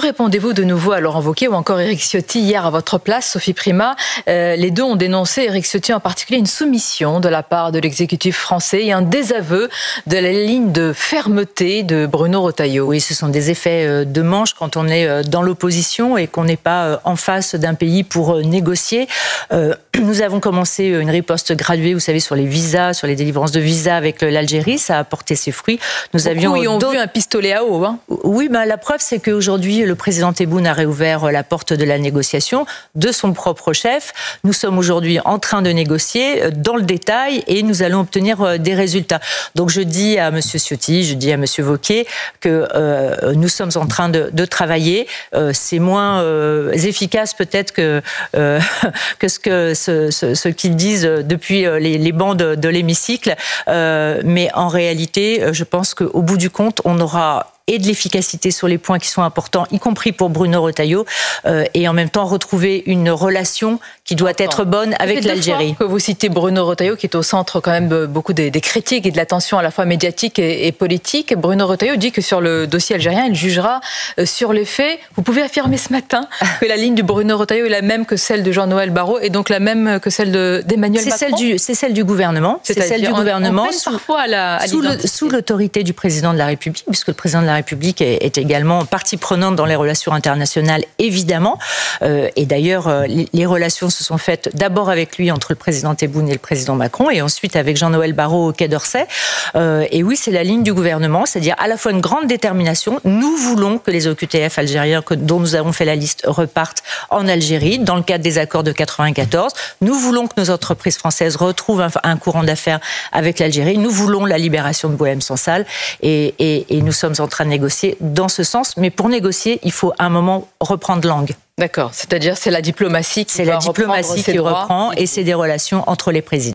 répondez-vous de nouveau à Laurent Wauquiez ou encore Éric Ciotti hier à votre place, Sophie Primas? Les deux ont dénoncé, Éric Ciotti en particulier, une soumission de la part de l'exécutif français et un désaveu de la ligne de fermeté de Bruno Retailleau. Oui, ce sont des effets de manche quand on est dans l'opposition et qu'on n'est pas en face d'un pays pour négocier. Nous avons commencé une riposte graduée, vous savez, sur les visas, sur les délivrances de visas avec l'Algérie. Ça a porté ses fruits. Beaucoup y ont vu un pistolet à eau. Oui, la preuve, c'est qu'aujourd'hui, le président Tebboune a réouvert la porte de la négociation de son propre chef. Nous sommes aujourd'hui en train de négocier dans le détail et nous allons obtenir des résultats. Donc je dis à M. Ciotti, je dis à M. Wauquiez que nous sommes en train de travailler. C'est moins efficace peut-être que ce qu'ils disent depuis les bancs de l'hémicycle. Mais en réalité, je pense qu'au bout du compte, on aura et de l'efficacité sur les points qui sont importants, y compris pour Bruno Retailleau, et en même temps retrouver une relation qui doit être bonne avec l'Algérie. Que vous citez Bruno Retailleau, qui est au centre quand même de beaucoup des critiques et de l'attention à la fois médiatique et politique. Bruno Retailleau dit que sur le dossier algérien, il jugera sur les faits. Vous pouvez affirmer ce matin que la ligne de Bruno Retailleau est la même que celle de Jean-Noël Barrot et donc la même que celle d'Emmanuel Macron? C'est celle du gouvernement. C'est celle du gouvernement sous l'autorité du président de la République, puisque le président de la République est également partie prenante dans les relations internationales, évidemment. Et d'ailleurs, les relations se sont faites d'abord avec lui, entre le président Tebboune et le président Macron, et ensuite avec Jean-Noël Barrot au Quai d'Orsay. Et oui, c'est la ligne du gouvernement, c'est-à-dire à la fois une grande détermination. Nous voulons que les OQTF algériens, dont nous avons fait la liste, repartent en Algérie, dans le cadre des accords de 94. Nous voulons que nos entreprises françaises retrouvent un courant d'affaires avec l'Algérie. Nous voulons la libération de Boualem Sansal. Et nous sommes en train de négocier dans ce sens. Mais pour négocier, il faut à un moment reprendre langue. D'accord, c'est-à-dire c'est la diplomatie qui reprend, et c'est des relations entre les présidents.